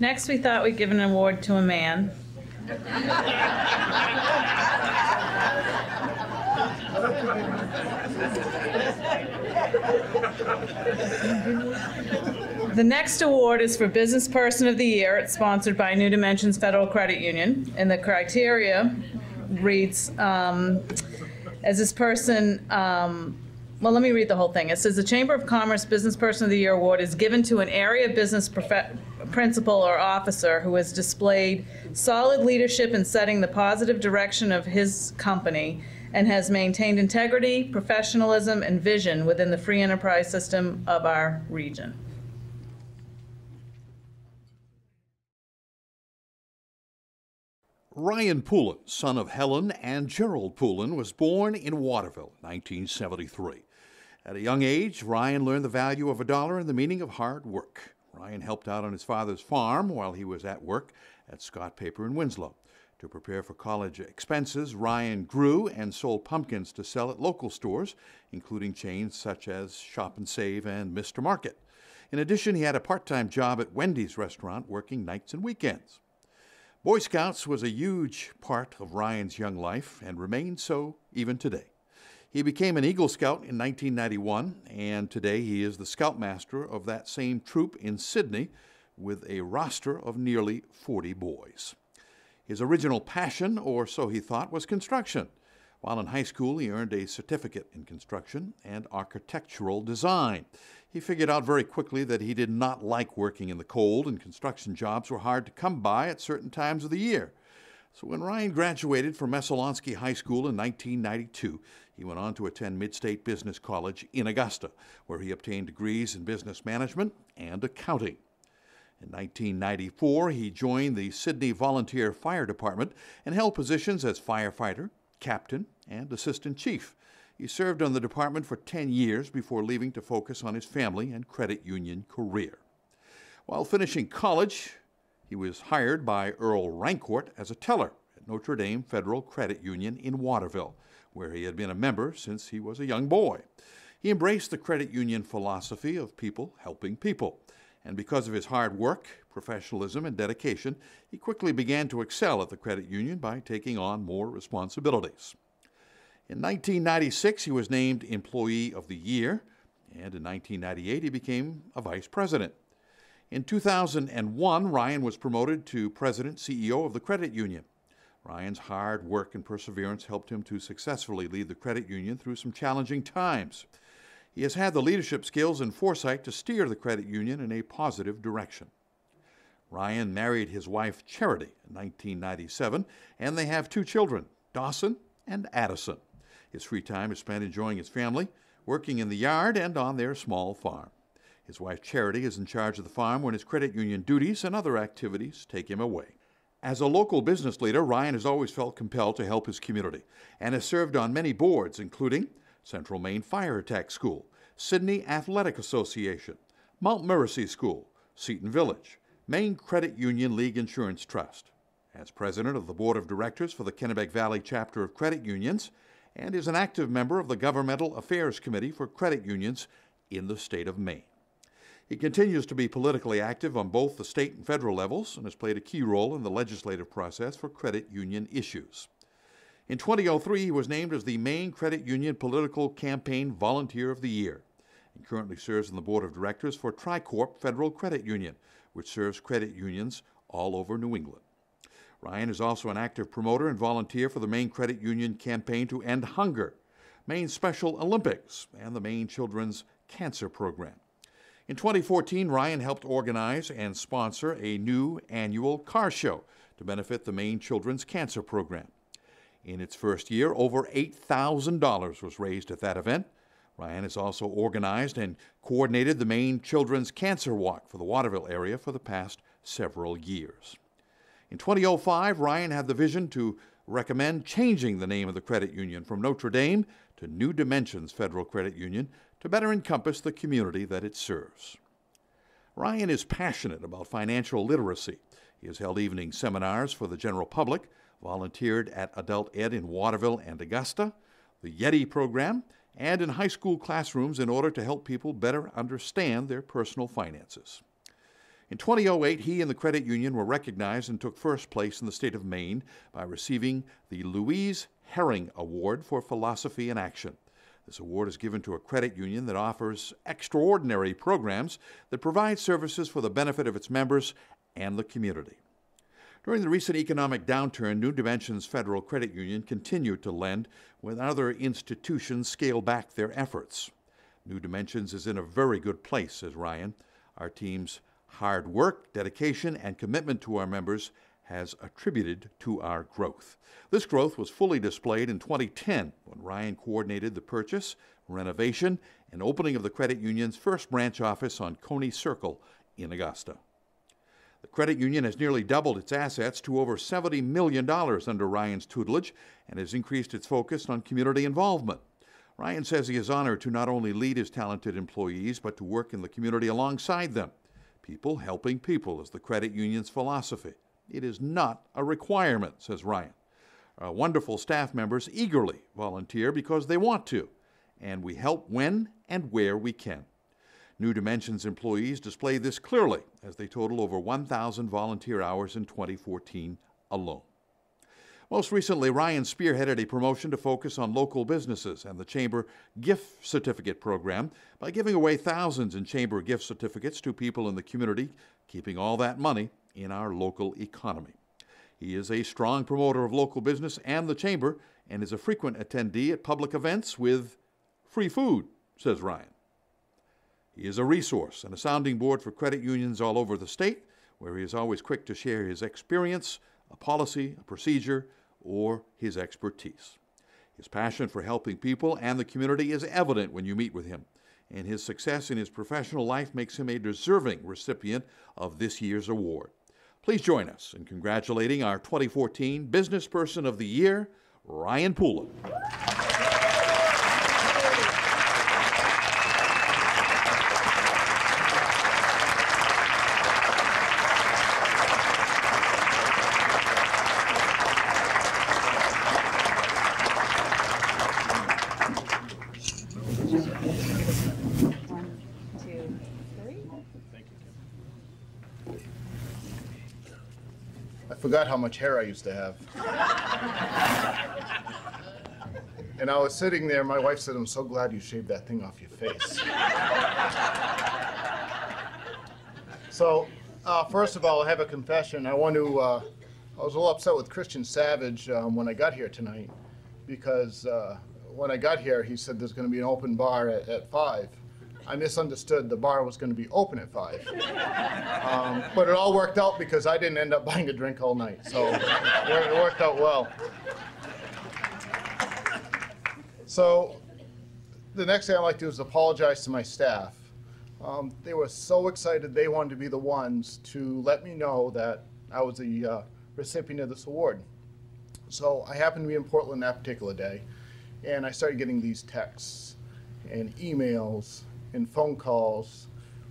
Next, we thought we'd give an award to a man. The next award is for Business Person of the Year. It's sponsored by New Dimensions Federal Credit Union, and the criteria reads, as this person, well, let me read the whole thing. It says the Chamber of Commerce Business Person of the Year Award is given to an area business principal or officer who has displayed solid leadership in setting the positive direction of his company and has maintained integrity, professionalism, and vision within the free enterprise system of our region. Ryan Poulin, son of Helen and Gerald Poulin, was born in Waterville in 1973. At a young age, Ryan learned the value of a dollar and the meaning of hard work. Ryan helped out on his father's farm while he was at work at Scott Paper in Winslow. To prepare for college expenses, Ryan grew and sold pumpkins to sell at local stores, including chains such as Shop and Save and Mr. Market. In addition, he had a part-time job at Wendy's restaurant, working nights and weekends. Boy Scouts was a huge part of Ryan's young life and remains so even today. He became an Eagle Scout in 1991, and today he is the Scoutmaster of that same troop in Sydney with a roster of nearly 40 boys. His original passion, or so he thought, was construction. While in high school, he earned a certificate in construction and architectural design. He figured out very quickly that he did not like working in the cold, and construction jobs were hard to come by at certain times of the year. So when Ryan graduated from Messalonskee High School in 1992, he went on to attend Mid-State Business College in Augusta, where he obtained degrees in business management and accounting. In 1994, he joined the Sydney Volunteer Fire Department and held positions as firefighter, captain, and assistant chief. He served on the department for 10 years before leaving to focus on his family and credit union career. While finishing college, he was hired by Earl Rancourt as a teller at Notre Dame Federal Credit Union in Waterville, where he had been a member since he was a young boy. He embraced the credit union philosophy of people helping people. And because of his hard work, professionalism, and dedication, he quickly began to excel at the credit union by taking on more responsibilities. In 1996, he was named Employee of the Year, and in 1998, he became a vice president. In 2001, Ryan was promoted to president CEO of the credit union. Ryan's hard work and perseverance helped him to successfully lead the credit union through some challenging times. He has had the leadership skills and foresight to steer the credit union in a positive direction. Ryan married his wife Charity in 1997, and they have 2 children, Dawson and Addison. His free time is spent enjoying his family, working in the yard, and on their small farm. His wife Charity is in charge of the farm when his credit union duties and other activities take him away. As a local business leader, Ryan has always felt compelled to help his community and has served on many boards, including Central Maine Fire Attack School, Sydney Athletic Association, Mount Mercy School, Seton Village, Maine Credit Union League Insurance Trust, as president of the Board of Directors for the Kennebec Valley Chapter of Credit Unions, and is an active member of the Governmental Affairs Committee for Credit Unions in the state of Maine. He continues to be politically active on both the state and federal levels and has played a key role in the legislative process for credit union issues. In 2003, he was named as the Maine Credit Union Political Campaign Volunteer of the Year and currently serves on the Board of Directors for Tricorp Federal Credit Union, which serves credit unions all over New England. Ryan is also an active promoter and volunteer for the Maine Credit Union Campaign to End Hunger, Maine Special Olympics, and the Maine Children's Cancer Program. In 2014, Ryan helped organize and sponsor a new annual car show to benefit the Maine Children's Cancer Program. In its first year, over $8,000 was raised at that event. Ryan has also organized and coordinated the Maine Children's Cancer Walk for the Waterville area for the past several years. In 2005, Ryan had the vision to recommend changing the name of the credit union from Notre Dame to New Dimensions Federal Credit Union to better encompass the community that it serves. Ryan is passionate about financial literacy. He has held evening seminars for the general public, volunteered at Adult Ed in Waterville and Augusta, the Yeti program, and in high school classrooms in order to help people better understand their personal finances. In 2008, he and the credit union were recognized and took first place in the state of Maine by receiving the Louise Herring Award for Philosophy in Action. This award is given to a credit union that offers extraordinary programs that provide services for the benefit of its members and the community. During the recent economic downturn, New Dimensions Federal Credit Union continued to lend when other institutions scaled back their efforts. New Dimensions is in a very good place, says Ryan. Our team's hard work, dedication, and commitment to our members has attributed to our growth. This growth was fully displayed in 2010 when Ryan coordinated the purchase, renovation, and opening of the credit union's first branch office on Coney Circle in Augusta. The credit union has nearly doubled its assets to over $70 million under Ryan's tutelage and has increased its focus on community involvement. Ryan says he is honored to not only lead his talented employees, but to work in the community alongside them. People helping people is the credit union's philosophy. It is not a requirement, says Ryan. Our wonderful staff members eagerly volunteer because they want to, and we help when and where we can. New Dimensions employees display this clearly as they total over 1,000 volunteer hours in 2014 alone. Most recently, Ryan spearheaded a promotion to focus on local businesses and the Chamber Gift Certificate Program by giving away thousands in Chamber gift certificates to people in the community, keeping all that money in our local economy. He is a strong promoter of local business and the Chamber and is a frequent attendee at public events with free food, says Ryan. He is a resource and a sounding board for credit unions all over the state, where he is always quick to share his experience, a policy, a procedure, or his expertise. His passion for helping people and the community is evident when you meet with him, and his success in his professional life makes him a deserving recipient of this year's award. Please join us in congratulating our 2014 Business Person of the Year, Ryan Poulin. I forgot how much hair I used to have. And I was sitting there, my wife said, "I'm so glad you shaved that thing off your face." So, first of all, I have a confession. I was a little upset with Christian Savage when I got here tonight, because when I got here, he said there's going to be an open bar at 5. I misunderstood the bar was going to be open at 5. But it all worked out because I didn't end up buying a drink all night. So it worked out well. So the next thing I'd like to do is apologize to my staff. They were so excited they wanted to be the ones to let me know that I was the recipient of this award. So I happened to be in Portland that particular day, and I started getting these texts and emails and phone calls.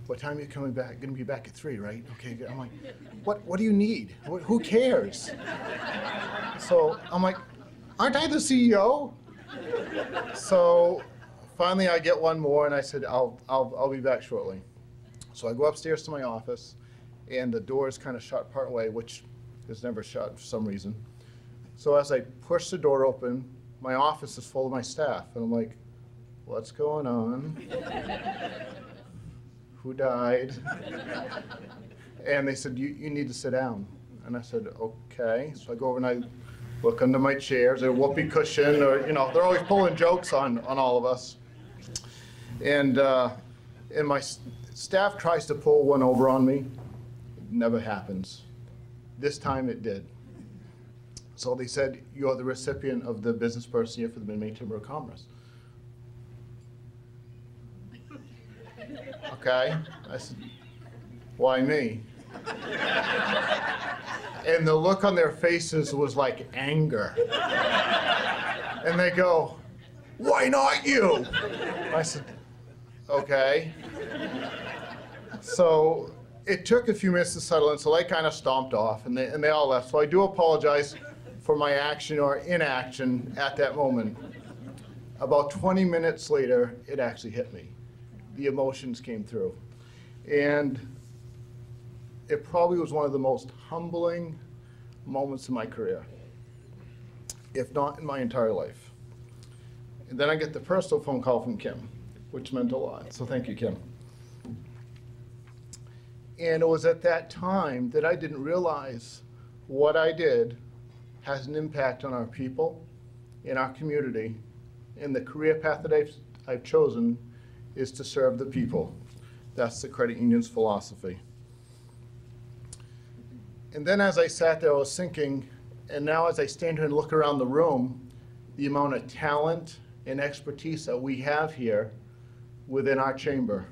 What time are you coming back? Going to be back at 3, right? Okay, good. I'm like, what do you need? Who cares? So I'm like, aren't I the CEO? So finally I get one more, and I said, I'll be back shortly. So I go upstairs to my office, and the door is kind of shut part way, which is never shut for some reason. So as I push the door open, my office is full of my staff, and I'm like, what's going on? Who died? And they said, you need to sit down. And I said, okay. So I go over and I look under my chairs, a whoopee cushion, or, they're always pulling jokes on all of us. And my staff tries to pull one over on me. It never happens. This time it did. So they said, you're the recipient of the Business Person here for the Mid-Maine Chamber of Commerce. Okay. I said, why me? And the look on their faces was like anger. And they go, why not you? I said, okay. So it took a few minutes to settle in, so they kind of stomped off, and they all left. So I do apologize for my action or inaction at that moment. About 20 minutes later, it actually hit me. The emotions came through. And it probably was one of the most humbling moments in my career, if not in my entire life. And then I get the personal phone call from Kim, which meant a lot. So thank you, Kim. And it was at that time that I didn't realize what I did has an impact on our people, in our community, and the career path that I've chosen is to serve the people. That's the credit union's philosophy. And then as I sat there, I was thinking, and now as I stand here and look around the room, the amount of talent and expertise that we have here within our chamber.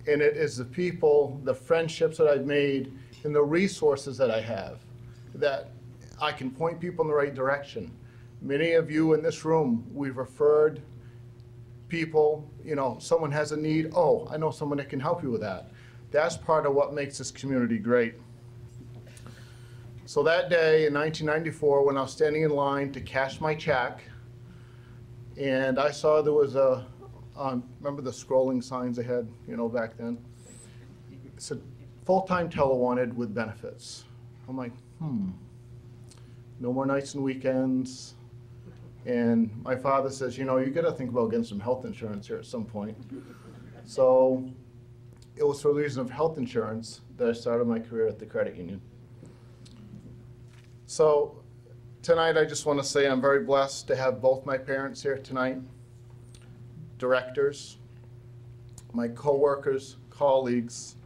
And it is the people, the friendships that I've made, and the resources that I have that I can point people in the right direction. Many of you in this room, we've referred people, someone has a need, oh, I know someone that can help you with that. That's part of what makes this community great. So that day in 1994, when I was standing in line to cash my check, and I saw there was remember the scrolling signs they had, back then? It said, full-time teller wanted with benefits. I'm like, no more nights and weekends. And my father says, you gotta think about getting some health insurance here at some point. So it was for the reason of health insurance that I started my career at the credit union. So tonight I just want to say I'm very blessed to have both my parents here tonight, directors, my coworkers, colleagues,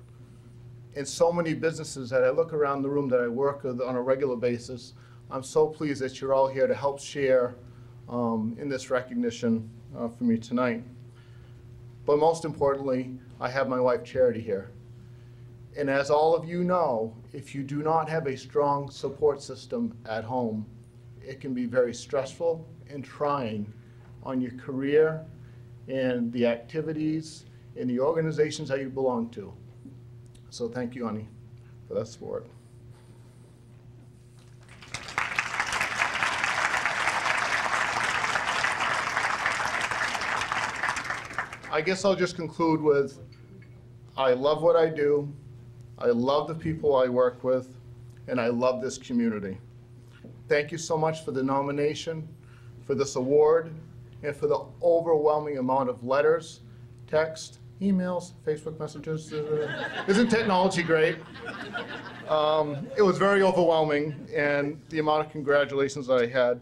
and so many businesses that I look around the room that I work with on a regular basis. I'm so pleased that you're all here to help share in this recognition for me tonight. But most importantly, I have my wife Charity here. And as all of you know, if you do not have a strong support system at home, it can be very stressful and trying on your career and the activities and the organizations that you belong to. So thank you, Ani, for that support. I guess I'll just conclude with, I love what I do, I love the people I work with, and I love this community. Thank you so much for the nomination, for this award, and for the overwhelming amount of letters, text, emails, Facebook messages. Isn't technology great? It was very overwhelming, and the amount of congratulations that I had.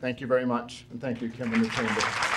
Thank you very much, and thank you, Kim and the Chamber.